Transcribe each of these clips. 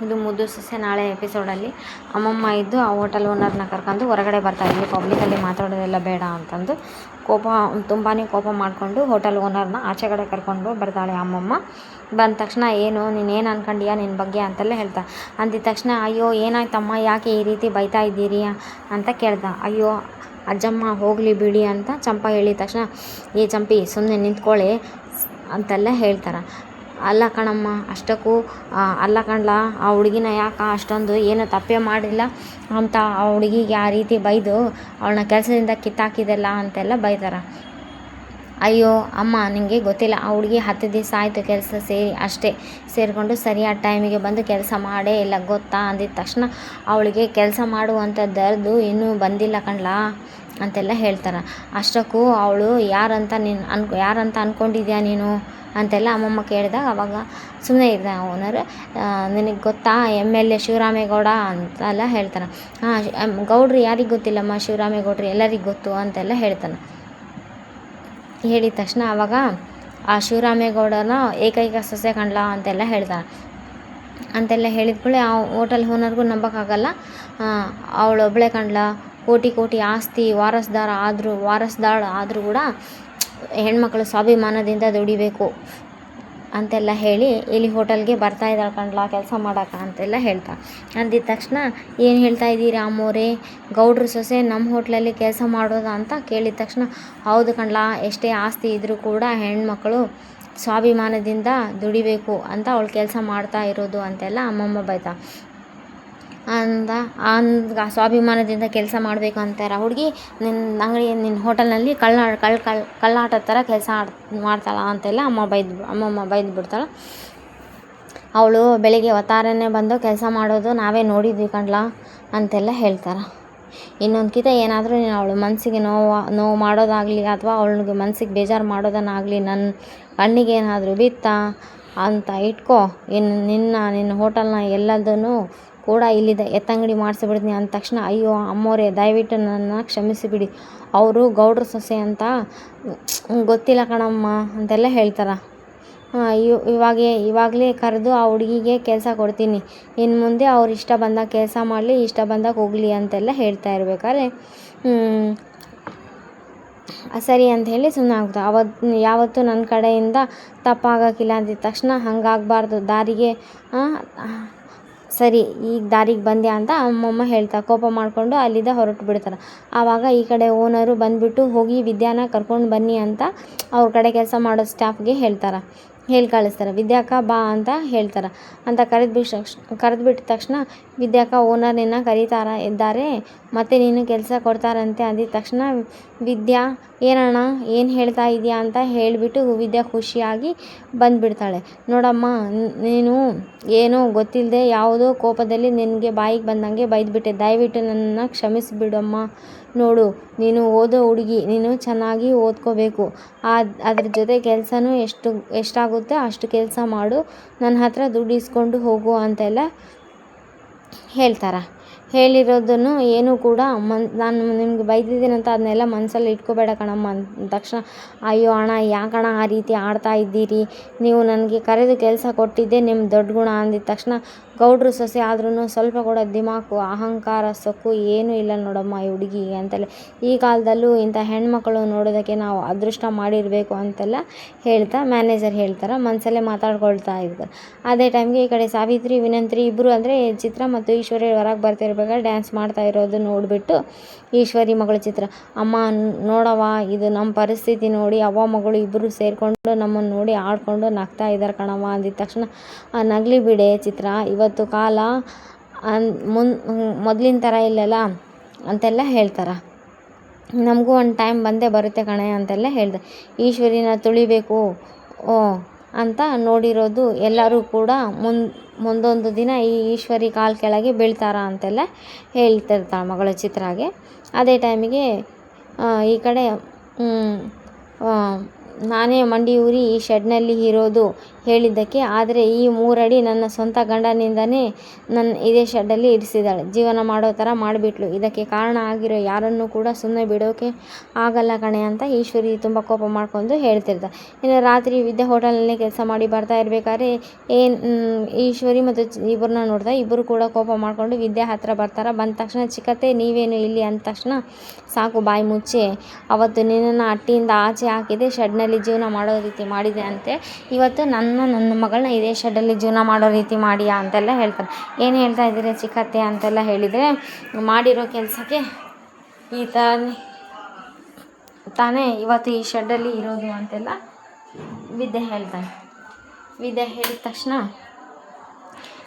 ಇದು ಮುದ್ದು ಸೊಸೆ ನಾಳೆ ಎಪಿಸೋಡಲ್ಲಿ ಅಮ್ಮಮ್ಮ ಇದ್ದು ಆ ಹೋಟೆಲ್ ಓನರ್ನ ಕರ್ಕೊಂಡು ಹೊರಗಡೆ ಬರ್ತಾರೆ. ಇಲ್ಲಿ ಪಬ್ಲಿಕಲ್ಲಿ ಮಾತಾಡೋದೆಲ್ಲ ಬೇಡ ಅಂತಂದು ತುಂಬಾ ಕೋಪ ಮಾಡಿಕೊಂಡು ಹೋಟೆಲ್ ಓನರ್ನ ಆಚೆ ಕಡೆ ಕರ್ಕೊಂಡು ಬರ್ತಾಳೆ ಅಮ್ಮಮ್ಮ. ಬಂದ ತಕ್ಷಣ ಏನು ನೀನೇನು ಅನ್ಕೊಂಡಿಯಾ ನಿನ್ನ ಬಗ್ಗೆ ಅಂತೆಲ್ಲ ಹೇಳ್ತಾ. ಅಂದಿದ ತಕ್ಷಣ ಅಯ್ಯೋ ಏನಾಯ್ತಮ್ಮ, ಯಾಕೆ ಈ ರೀತಿ ಬೈತಾ ಇದ್ದೀರಿ ಅಂತ ಕೇಳ್ದ. ಅಯ್ಯೋ ಅಜ್ಜಮ್ಮ ಹೋಗಲಿ ಬಿಡಿ ಅಂತ ಚಂಪಾ ಹೇಳಿದ ತಕ್ಷಣ ಏ ಚಂಪಿ ಸುಮ್ಮನೆ ನಿಂತ್ಕೊಳ್ಳಿ ಅಂತೆಲ್ಲ ಹೇಳ್ತಾರೆ. ಅಲ್ಲ ಕಣಮ್ಮ, ಅಷ್ಟಕ್ಕೂ ಅಲ್ಲ ಕಣ್ಲ, ಆ ಹುಡುಗಿನ ಯಾಕೆ ಅಷ್ಟೊಂದು ಏನು ತಪ್ಪೇ ಮಾಡಿಲ್ಲ ಅಂತ ಆ ಹುಡುಗಿಗೆ ಆ ರೀತಿ ಬೈದು ಅವಳನ್ನ ಕೆಲಸದಿಂದ ಕಿತ್ತಾಕಿದೆಲ್ಲ ಅಂತೆಲ್ಲ ಬೈತಾರೆ. ಅಯ್ಯೋ ಅಮ್ಮ ನಿನಗೆ ಗೊತ್ತಿಲ್ಲ, ಆ ಹುಡುಗಿ 10 ದಿವಸ ಆಯಿತು ಕೆಲಸ ಅಷ್ಟೇ ಸೇರಿಕೊಂಡು ಸರಿಯಾದ ಟೈಮಿಗೆ ಬಂದು ಕೆಲಸ ಮಾಡೇ ಇಲ್ಲ ಗೊತ್ತಾ ಅಂದಿದ ತಕ್ಷಣ ಅವಳಿಗೆ ಕೆಲಸ ಮಾಡುವಂಥದ್ದು ಇನ್ನೂ ಬಂದಿಲ್ಲ ಕಣ್ಲ ಅಂತೆಲ್ಲ ಹೇಳ್ತಾರೆ. ಅಷ್ಟಕ್ಕೂ ಅವಳು ಯಾರಂತ ಅಂದ್ಕೊಂಡಿದ್ಯಾ ನೀನು ಅಂತೆಲ್ಲ ಅಮ್ಮಮ್ಮ ಕೇಳಿದಾಗ ಅವಾಗ ಸುಮ್ಮನೆ ಇದ್ದ ಓನರ್. ನಿನಗೆ ಗೊತ್ತಾ MLA ಶಿವರಾಮೇಗೌಡ ಅಂತೆಲ್ಲ ಹೇಳ್ತಾನೆ. ಗೌಡ್ರು ಯಾರಿಗೆ ಗೊತ್ತಿಲ್ಲಮ್ಮ, ಶಿವರಾಮೇಗೌಡ್ರು ಎಲ್ಲರಿಗೂ ಗೊತ್ತು ಅಂತೆಲ್ಲ ಹೇಳ್ತಾನೆ. ಹೇಳಿದ ತಕ್ಷಣ ಆವಾಗ ಆ ಶಿವರಾಮೇಗೌಡನ ಏಕೈಕ ಸೊಸೆ ಕಣ್ಲ ಅಂತೆಲ್ಲ ಹೇಳ್ತಾನೆ. ಅಂತೆಲ್ಲ ಹೇಳಿದ್ಕೊಳ್ಳೆ ಆ ಹೋಟೆಲ್ ಓನರ್ಗೂ ನಂಬೋಕ್ಕಾಗಲ್ಲ. ಅವಳೊಬ್ಬಳೆ ಕಣ್ಲ, ಕೋಟಿ ಆಸ್ತಿ ವಾರಸ್ದಾರ ಆದರೂ ಕೂಡ ಹೆಣ್ಮಕ್ಳು ಸ್ವಾಭಿಮಾನದಿಂದ ದುಡಿಬೇಕು ಅಂತೆಲ್ಲ ಹೇಳಿ ಇಲ್ಲಿ ಹೋಟೆಲ್ಗೆ ಬರ್ತಾ ಇದ್ದಾಳೆ ಕಣ್ಲ ಕೆಲಸ ಮಾಡೋಕೆ ಅಂತೆಲ್ಲ ಹೇಳ್ತಾ. ಅಂದಿದ ತಕ್ಷಣ ಏನು ಹೇಳ್ತಾ ಇದ್ದೀರಾ ಅಮ್ಮೋರೇ, ಗೌಡ್ರ ಸೊಸೆ ನಮ್ಮ ಹೋಟ್ಲಲ್ಲಿ ಕೆಲಸ ಮಾಡೋದಾ ಅಂತ ಕೇಳಿದ ತಕ್ಷಣ ಹೌದು ಕಣ್ಲ, ಎಷ್ಟೇ ಆಸ್ತಿ ಇದ್ದರೂ ಕೂಡ ಹೆಣ್ಮಕ್ಳು ಸ್ವಾಭಿಮಾನದಿಂದ ದುಡಿಬೇಕು ಅಂತ ಅವಳು ಕೆಲಸ ಮಾಡ್ತಾ ಇರೋದು ಅಂತೆಲ್ಲ ಅಮ್ಮಮ್ಮ ಬೈತಾ. ಸ್ವಾಭಿಮಾನದಿಂದ ಕೆಲಸ ಮಾಡಬೇಕು ಅಂತಾರೆ ಹುಡುಗಿ ನಿನ್ನ ಅಂಗಡಿ ನಿನ್ನ ಹೋಟೆಲ್ನಲ್ಲಿ ಕಳ್ಳಾಟದ ಥರ ಕೆಲಸ ಮಾಡ್ತಾಳ ಅಂತೆಲ್ಲ ಅಮ್ಮಮ್ಮ ಬೈದು ಬಿಡ್ತಾಳೆ. ಅವಳು ಬೆಳಿಗ್ಗೆ ಹೊತ್ತಾರನೇ ಬಂದು ಕೆಲಸ ಮಾಡೋದು ನಾವೇ ನೋಡಿದ್ವಿ ಕಣ್ಲ ಅಂತೆಲ್ಲ ಹೇಳ್ತಾರೆ. ಇನ್ನೊಂದ್ಕಿತ ಏನಾದರೂ ನೀನು ಅವಳು ಮನಸ್ಸಿಗೆ ನೋವು ಮಾಡೋದಾಗಲಿ ಅಥವಾ ಅವಳಿಗೆ ಮನಸ್ಸಿಗೆ ಬೇಜಾರು ಮಾಡೋದನ್ನಾಗಲಿ ನನ್ನ ಕಣ್ಣಿಗೆ ಏನಾದರೂ ಬಿತ್ತಾ ಅಂತ ಇಟ್ಕೋ, ನಿನ್ನ ಹೋಟೆಲ್ನ ಎಲ್ಲದನ್ನು ಕೂಡ ಇಲ್ಲಿದೆ ಎತ್ತಂಗಡಿ ಮಾಡಿಸಿಬಿಡ್ತೀನಿ ಅಂದ ತಕ್ಷಣ ಅಯ್ಯೋ ಅಮ್ಮೋರೇ ದಯವಿಟ್ಟು ನನ್ನ ಕ್ಷಮಿಸಿಬಿಡಿ, ಅವರು ಗೌಡ್ರ ಸೊಸೆ ಅಂತ ಗೊತ್ತಿಲ್ಲ ಕಣಮ್ಮ ಅಂತೆಲ್ಲ ಹೇಳ್ತಾರೆ. ಇವಾಗಲೇ ಕರೆದು ಆ ಹುಡುಗಿಗೆ ಕೆಲಸ ಕೊಡ್ತೀನಿ, ಇನ್ನು ಮುಂದೆ ಅವ್ರು ಇಷ್ಟ ಬಂದಾಗ ಕೆಲಸ ಮಾಡಲಿ, ಇಷ್ಟ ಬಂದಾಗ ಹೋಗಲಿ ಅಂತೆಲ್ಲ ಹೇಳ್ತಾ ಇರ್ಬೇಕಾದ್ರೆ ಸರಿ ಅಂತ ಹೇಳಿ ಸುಮ್ಮನೆ ಆಗ್ಬಿಟ್ಟು ಯಾವತ್ತೂ ನನ್ನ ಕಡೆಯಿಂದ ತಪ್ಪಾಗೋಕ್ಕಿಲ್ಲ ಅಂದಿದ ತಕ್ಷಣ ಹಂಗಾಗಬಾರ್ದು, ದಾರಿಗೆ ಸರಿ ಈಗ ದಾರಿಗೆ ಬಂದ್ಯಾ ಅಂತ ಅಮ್ಮಮ್ಮ ಹೇಳ್ತಾರೆ. ಕೋಪ ಮಾಡಿಕೊಂಡು ಅಲ್ಲಿಂದ ಹೊರಟು ಬಿಡ್ತಾರೆ. ಆವಾಗ ಈ ಕಡೆ ಓನರು ಬಂದುಬಿಟ್ಟು ಹೋಗಿ ವಿದ್ಯಾನ ಕರ್ಕೊಂಡು ಬನ್ನಿ ಅಂತ ಅವ್ರ ಕಡೆ ಕೆಲಸ ಮಾಡೋ ಸ್ಟಾಫ್ಗೆ ಹೇಳಿ ಕಳಿಸ್ತಾರೆ. ವಿದ್ಯಾಕ್ಕ ಬಾ ಅಂತ ಹೇಳ್ತಾರೆ. ಅಂತ ಕರೆದ್ಬಿಟ್ಟ ತಕ್ಷಣ ವಿದ್ಯಾಕ್ಕ ಓನರ್ ನಿನ್ನ ಇದ್ದಾರೆ ಮತ್ತು ನೀನು ಕೆಲಸ ಕೊಡ್ತಾರಂತೆ ಅಂದಿದ ತಕ್ಷಣ ವಿದ್ಯಾ ಏನಣ್ಣ ಏನು ಹೇಳ್ತಾ ಇದೆಯಾ ಅಂತ ಹೇಳಿಬಿಟ್ಟು ವಿದ್ಯಾ ಖುಷಿಯಾಗಿ ಬಂದುಬಿಡ್ತಾಳೆ. ನೋಡಮ್ಮ, ನೀನು ಏನೋ ಗೊತ್ತಿಲ್ಲದೆ ಯಾವುದೋ ಕೋಪದಲ್ಲಿ ನಿನಗೆ ಬಾಯಿಗೆ ಬಂದಂಗೆ ಬೈದ್ಬಿಟ್ಟೆ, ದಯವಿಟ್ಟು ನನ್ನನ್ನು ಕ್ಷಮಿಸಿಬಿಡಮ್ಮ. ನೋಡು, ನೀನು ಓದೋ ಹುಡುಗಿ, ನೀನು ಚೆನ್ನಾಗಿ ಓದ್ಕೋಬೇಕು, ಅದ್ರ ಜೊತೆ ಕೆಲಸನೂ ಎಷ್ಟಾಗುತ್ತೆ ಅಷ್ಟು ಕೆಲಸ ಮಾಡು, ನನ್ನ ಹತ್ರ ದುಡ್ಡು ಇಸ್ಕೊಂಡು ಹೋಗು ಅಂತೆಲ್ಲ ಹೇಳ್ತಾರೆ. ಹೇಳಿರೋದನ್ನು ಏನೂ ಕೂಡ ನಾನು ನಿಮ್ಗೆ ಬೈದಿದ್ದೀನಿ ಅಂತ ಅದನ್ನೆಲ್ಲ ಮನಸ್ಸಲ್ಲಿ ಇಟ್ಕೋಬೇಡ ಕಣಮ್ಮ ಅಂದ ತಕ್ಷಣ ಅಯ್ಯೋ ಅಣ್ಣ ಯಾಕಣ್ಣ ಆ ರೀತಿ ಆಡ್ತಾ ಇದ್ದೀರಿ, ನೀವು ನನಗೆ ಕರೆದು ಕೆಲಸ ಕೊಟ್ಟಿದ್ದೆ ನಿಮ್ಮ ದೊಡ್ಡ ಗುಣ ಅಂದಿದ ತಕ್ಷಣ ಗೌಡ್ರು ಸೊಸೆ ಆದ್ರೂ ಸ್ವಲ್ಪ ಕೂಡ ದಿಮಾಕು ಅಹಂಕಾರ ಸೊಕ್ಕು ಏನೂ ಇಲ್ಲ ನೋಡಮ್ಮ ಈ ಹುಡುಗಿಗೆ ಅಂತೆಲ್ಲ, ಈ ಕಾಲದಲ್ಲೂ ಇಂಥ ಹೆಣ್ಮಕ್ಳು ನೋಡೋದಕ್ಕೆ ನಾವು ಅದೃಷ್ಟ ಮಾಡಿರಬೇಕು ಅಂತೆಲ್ಲ ಹೇಳ್ತಾ ಮ್ಯಾನೇಜರ್ ಹೇಳ್ತಾರೆ. ಮನಸ್ಸಲ್ಲೇ ಮಾತಾಡ್ಕೊಳ್ತಾ ಇರ್ತಾರೆ. ಅದೇ ಟೈಮ್ಗೆ ಈ ಕಡೆ ಸಾವಿತ್ರಿ ವಿನಂತ್ರಿ ಇಬ್ಬರು ಅಂದರೆ ಚಿತ್ರ ಮತ್ತು ಈಶ್ವರಿ ಹೊರಗೆ ಬರ್ತಿರ್ಬೇಕಾದ್ರೆ ಡ್ಯಾನ್ಸ್ ಮಾಡ್ತಾ ಇರೋದು ನೋಡಿಬಿಟ್ಟು ಈಶ್ವರಿ ಮಗಳು ಚಿತ್ರ, ಅಮ್ಮ ನೋಡವ್ವ ಇದು ನಮ್ಮ ಪರಿಸ್ಥಿತಿ ನೋಡಿ ಅವ್ವ ಮಗಳು ಇಬ್ಬರು ಸೇರಿಕೊಂಡು ನಮ್ಮನ್ನು ನೋಡಿ ಆಡ್ಕೊಂಡು ನಗ್ತಾ ಇದ್ದಾರೆ ಕಣವ್ವ ಅಂದಿದ ತಕ್ಷಣ ನಗಲಿ ಬಿಡೆ ಚಿತ್ರ, ಇವತ್ತು ಕಾಲ ಮೊದಲಿನ ಥರ ಇಲ್ಲಲ್ಲ ಅಂತೆಲ್ಲ ಹೇಳ್ತಾರೆ. ನಮಗೂ ಒಂದು ಟೈಮ್ ಬಂದೇ ಬರುತ್ತೆ ಕಣೆ ಅಂತೆಲ್ಲ ಹೇಳ್ದೆ. ಈಶ್ವರಿನ ತುಳಿಬೇಕು ಅಂತ ನೋಡಿರೋದು ಎಲ್ಲರೂ ಕೂಡ ಮುಂದೊಂದು ದಿನ ಈ ಈಶ್ವರಿ ಕಾಲು ಕೆಳಗೆ ಬೀಳ್ತಾರ ಅಂತೆಲ್ಲ ಹೇಳ್ತಿರ್ತಾಳೆ ಮಗಳು ಚಿತ್ರಾಗೆ. ಅದೇ ಟೈಮಿಗೆ ಈ ಕಡೆ ನಾನೇ ಮಂಡಿ ಊರಿ ಈ ಶೆಡ್ನಲ್ಲಿ ಇರೋದು, ಹೇಳಿದ್ದಕ್ಕೆ. ಆದರೆ ಈ 3 ಅಡಿ ನನ್ನ ಸ್ವಂತ ಗಂಡನಿಂದನೇ ಇದೇ ಶೆಡ್ಡಲ್ಲಿ ಇರಿಸಿದ್ದಾಳೆ. ಜೀವನ ಮಾಡೋ ಥರ ಮಾಡಿಬಿಟ್ಲು. ಇದಕ್ಕೆ ಕಾರಣ ಆಗಿರೋ ಯಾರನ್ನೂ ಕೂಡ ಸುಮ್ಮನೆ ಬಿಡೋಕೆ ಆಗಲ್ಲ ಕಣೆ ಅಂತ ಈಶ್ವರಿ ತುಂಬ ಕೋಪ ಮಾಡ್ಕೊಂಡು ಹೇಳ್ತಿರ್ತಾರೆ. ಇನ್ನು ರಾತ್ರಿ ವಿದ್ಯಾ ಹೋಟೆಲ್ನಲ್ಲಿ ಕೆಲಸ ಮಾಡಿ ಬರ್ತಾ ಇರಬೇಕಾದ್ರೆ ಈಶ್ವರಿ ಮತ್ತು ಇಬ್ಬರನ್ನ ನೋಡ್ತಾ ಇಬ್ಬರು ಕೂಡ ಕೋಪ ಮಾಡಿಕೊಂಡು ವಿದ್ಯಾ ಹತ್ರ ಬರ್ತಾರೆ. ಬಂದ ತಕ್ಷಣ ಚಿಕ್ಕತ್ತೆ ನೀವೇನು ಇಲ್ಲಿ ಅಂದ ತಕ್ಷಣ ಸಾಕು ಬಾಯಿ ಮುಚ್ಚೆ, ಅವತ್ತು ನಿನ್ನನ್ನು ಹಟ್ಟಿಯಿಂದ ಆಚೆ ಹಾಕಿದೆ, ಶೆಡ್ನಲ್ಲಿ ಜೀವನ ಮಾಡೋ ರೀತಿ ಮಾಡಿದೆ ಅಂತೆ. ಇವತ್ತು ನನ್ನ ಮಗಳನ್ನ ಇದೇ ಶೆಡ್ಡಲ್ಲಿ ಜೀವನ ಮಾಡೋ ರೀತಿ ಮಾಡಿಯಾ ಅಂತೆಲ್ಲ ಹೇಳ್ತಾರೆ. ಏನು ಹೇಳ್ತಾ ಇದ್ದೀರಿ ಚಿಕ್ಕತ್ತೆ ಅಂತೆಲ್ಲ ಹೇಳಿದರೆ, ಮಾಡಿರೋ ಕೆಲಸಕ್ಕೆ ಈ ತಾನೇ ಇವತ್ತು ಈ ಶೆಡ್ಡಲ್ಲಿ ಇರೋದು ಅಂತೆಲ್ಲ ವಿದ್ಯೆ ಹೇಳ್ತಾನೆ. ವಿದ್ಯೆ ಹೇಳಿದ ತಕ್ಷಣ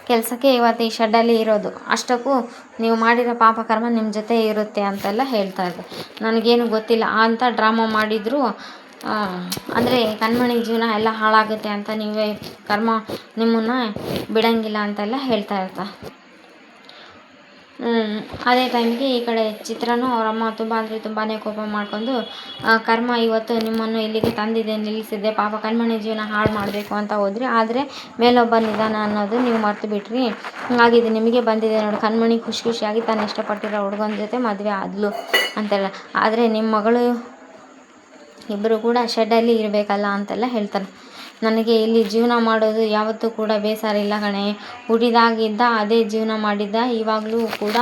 ಕೆಲಸಕ್ಕೆ ಇವತ್ತು ಈ ಶೆಡ್ಡಲ್ಲಿ ಇರೋದು, ಅಷ್ಟಕ್ಕೂ ನೀವು ಮಾಡಿರೋ ಪಾಪ ಕರ್ಮ ನಿಮ್ಮ ಜೊತೆ ಇರುತ್ತೆ ಅಂತೆಲ್ಲ ಹೇಳ್ತಾ ಇದ್ದೆ. ನನಗೇನು ಗೊತ್ತಿಲ್ಲ ಅಂತ ಡ್ರಾಮಾ ಮಾಡಿದ್ರು. ಅಂದರೆ ಕಣ್ಮಣಿ ಜೀವನ ಎಲ್ಲ ಹಾಳಾಗುತ್ತೆ ಅಂತ ನೀವೇ ಕರ್ಮ ನಿಮ್ಮನ್ನು ಬಿಡೋಂಗಿಲ್ಲ ಅಂತೆಲ್ಲ ಹೇಳ್ತಾ ಇರ್ತಾರೆ. ಅದೇ ಟೈಮಿಗೆ ಈ ಕಡೆ ಚಿತ್ರನೂ ಅವರಮ್ಮ ತುಂಬ ಅಂದರೆ ತುಂಬಾ ಕೋಪ ಮಾಡ್ಕೊಂಡು, ಕರ್ಮ ಇವತ್ತು ನಿಮ್ಮನ್ನು ಇಲ್ಲಿಗೆ ತಂದಿದೆ, ನಿಲ್ಲಿಸಿದೆ, ಪಾಪ ಕಣ್ಮಣಿ ಜೀವನ ಹಾಳು ಮಾಡಬೇಕು ಅಂತ ಹೋದ್ರಿ, ಆದರೆ ಮೇಲೊಬ್ಬ ನಿಧಾನ ಅನ್ನೋದು ನೀವು ಮರ್ತು ಬಿಟ್ರಿ, ಹಾಗಿದೆ ನಿಮಗೆ ಬಂದಿದೆ ನೋಡಿ, ಕಣ್ಮಣಿ ಖುಷಿಯಾಗಿ ತಾನು ಇಷ್ಟಪಟ್ಟಿರೋ ಹುಡುಗನ ಜೊತೆ ಮದುವೆ ಆದ್ಲು ಅಂತೆಲ್ಲ. ಆದರೆ ನಿಮ್ಮ ಮಗಳು ಇಬ್ಬರು ಕೂಡ ಶೆಡ್ಡಲ್ಲಿ ಇರಬೇಕಲ್ಲ ಅಂತೆಲ್ಲ ಹೇಳ್ತಾರೆ. ನನಗೆ ಇಲ್ಲಿ ಜೀವನ ಮಾಡೋದು ಯಾವತ್ತೂ ಕೂಡ ಬೇಸರ ಇಲ್ಲ ಕಣೆ, ಹುಟ್ಟಿದಾಗಿದ್ದ ಅದೇ ಜೀವನ ಮಾಡಿದ್ದ, ಇವಾಗಲೂ ಕೂಡ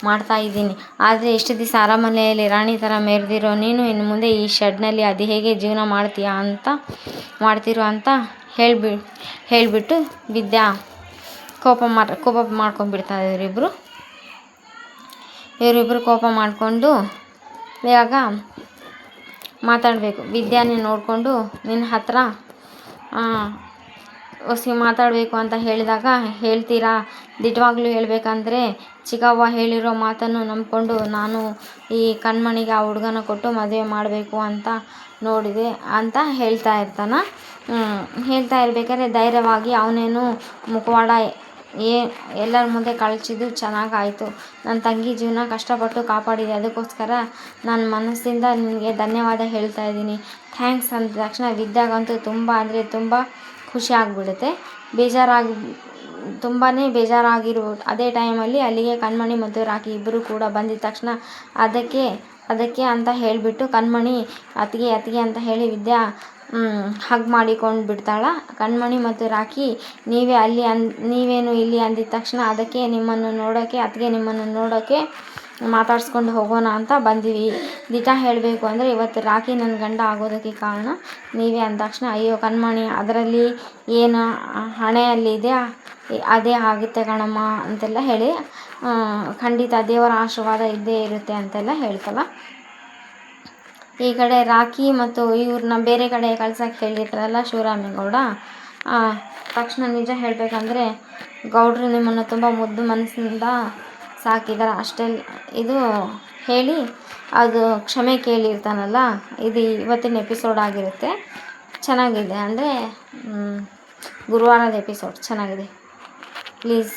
ಮಾಡ್ತಾ ಇದ್ದೀನಿ. ಆದರೆ ಇಷ್ಟು ದಿವಸ ಅರಮನೆಯಲ್ಲಿ ರಾಣಿ ಥರ ಮೆರೆದಿರೋ ನೀನು ಇನ್ನು ಮುಂದೆ ಈ ಶೆಡ್ನಲ್ಲಿ ಅದು ಹೇಗೆ ಜೀವನ ಮಾಡ್ತಿರೋ ಅಂತ ಹೇಳಿಬಿಟ್ಟು ವಿದ್ಯಾ ಕೋಪ ಮಾಡ್ಕೊಂಡ್ಬಿಡ್ತಾರೆ. ಇವರಿಬ್ಬರು ಕೋಪ ಮಾಡಿಕೊಂಡು ಇವಾಗ ಮಾತಾಡಬೇಕು. ವಿದ್ಯಾನೇ ನೋಡಿಕೊಂಡು ನಿನ್ನ ಹತ್ರ ಮಾತಾಡಬೇಕು ಅಂತ ಹೇಳಿದಾಗ, ಹೇಳ್ತೀರಾ? ದಿಟ್ಟವಾಗ್ಲೂ ಹೇಳಬೇಕಂದ್ರೆ ಚಿಕ್ಕವ್ವ ಹೇಳಿರೋ ಮಾತನ್ನು ನಂಬಿಕೊಂಡು ನಾನು ಈ ಕಣ್ಮಣಿಗೆ ಆ ಹುಡುಗನ ಕೊಟ್ಟು ಮದುವೆ ಮಾಡಬೇಕು ಅಂತ ನೋಡಿದೆ ಅಂತ ಹೇಳ್ತಾ ಇರಬೇಕಾದ್ರೆ ಧೈರ್ಯವಾಗಿ ಅವನೇನು ಮುಖವಾಡ ಎಲ್ಲರ ಮುಂದೆ ಕಳಚಿದ್ದು ಚೆನ್ನಾಗಾಯಿತು. ನನ್ನ ತಂಗಿ ಜೀವನ ಕಷ್ಟಪಟ್ಟು ಕಾಪಾಡಿದೆ, ಅದಕ್ಕೋಸ್ಕರ ನನ್ನ ಮನಸ್ಸಿಂದ ನಿನಗೆ ಧನ್ಯವಾದ ಹೇಳ್ತಾ ಇದ್ದೀನಿ, ಥ್ಯಾಂಕ್ಸ್ ಅಂದ ತಕ್ಷಣ ವಿದ್ಯಾಗಂತೂ ತುಂಬ ಅಂದರೆ ತುಂಬ ಖುಷಿ ಆಗಿಬಿಡುತ್ತೆ. ತುಂಬಾ ಬೇಜಾರಾಗಿರೋ ಅದೇ ಟೈಮಲ್ಲಿ ಅಲ್ಲಿಗೆ ಕಣ್ಮಣಿ ಮತ್ತು ರಾಖಿ ಇಬ್ಬರು ಕೂಡ ಬಂದಿದ್ದ ತಕ್ಷಣ ಅದಕ್ಕೆ ಅಂತ ಹೇಳಿಬಿಟ್ಟು ಕಣ್ಮಣಿ ಅತ್ತಿಗೆ ಅಂತ ಹೇಳಿ ವಿದ್ಯಾ ಹಗ್ ಮಾಡಿಕೊಂಡು ಬಿಡ್ತಾಳ. ಕಣ್ಮಣಿ ಮತ್ತು ರಾಖಿ ನೀವೇನು ಇಲ್ಲಿ ಅಂದಿದ ತಕ್ಷಣ ಅತ್ತಿಗೆ ನಿಮ್ಮನ್ನು ನೋಡೋಕ್ಕೆ ಮಾತಾಡ್ಸ್ಕೊಂಡು ಹೋಗೋಣ ಅಂತ ಬಂದೀವಿ. ದಿಟ ಹೇಳಬೇಕು ಅಂದರೆ ಇವತ್ತು ರಾಖಿ ನನ್ನ ಗಂಡ ಆಗೋದಕ್ಕೆ ಕಾರಣ ನೀವೇ ಅಂದ ತಕ್ಷಣ, ಅಯ್ಯೋ ಕಣ್ಮಣಿ ಅದರಲ್ಲಿ ಏನು ಹಣೆಯಲ್ಲಿದೆ ಅದೇ ಆಗುತ್ತೆ ಕಣಮ್ಮ ಅಂತೆಲ್ಲ ಹೇಳಿ, ಖಂಡಿತ ದೇವರ ಆಶೀರ್ವಾದ ಇದ್ದೇ ಇರುತ್ತೆ ಅಂತೆಲ್ಲ ಹೇಳ್ತಲ್ಲ. ಈ ಕಡೆ ರಾಖಿ ಮತ್ತು ಇವ್ರನ್ನ ಬೇರೆ ಕಡೆ ಕಳ್ಸೋಕ್ಕೆ ಹೇಳಿರ್ತಾರಲ್ಲ ಶಿವರಾಮೇಗೌಡ, ತಕ್ಷಣ ನಿಜ ಹೇಳಬೇಕಂದ್ರೆ ಗೌಡ್ರು ನಿಮ್ಮನ್ನು ತುಂಬ ಮುದ್ದು ಮನಸ್ಸಿನಿಂದ ಸಾಕಿದ್ದಾರೆ ಇದು ಹೇಳಿ ಅದು ಕ್ಷಮೆ ಕೇಳಿರ್ತಾನಲ್ಲ. ಇದು ಇವತ್ತಿನ ಎಪಿಸೋಡ್ ಆಗಿರುತ್ತೆ. ಚೆನ್ನಾಗಿದೆ, ಅಂದರೆ ಗುರುವಾರದ ಎಪಿಸೋಡ್ ಚೆನ್ನಾಗಿದೆ. ಪ್ಲೀಸ್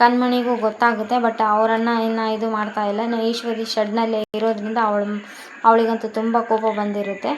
ಕಣ್ಮಣಿಗೂ ಗೊತ್ತಾಗುತ್ತೆ, ಬಟ್ ಅವರನ್ನು ಇನ್ನು ಇದು ಮಾಡ್ತಾ ಇಲ್ಲ. ಈಶ್ವರಿ ಶೆಡ್ನಲ್ಲೇ ಇರೋದ್ರಿಂದ ಅವಳಿಗಂತೂ ತುಂಬ ಕೋಪ ಬಂದಿರುತ್ತೆ.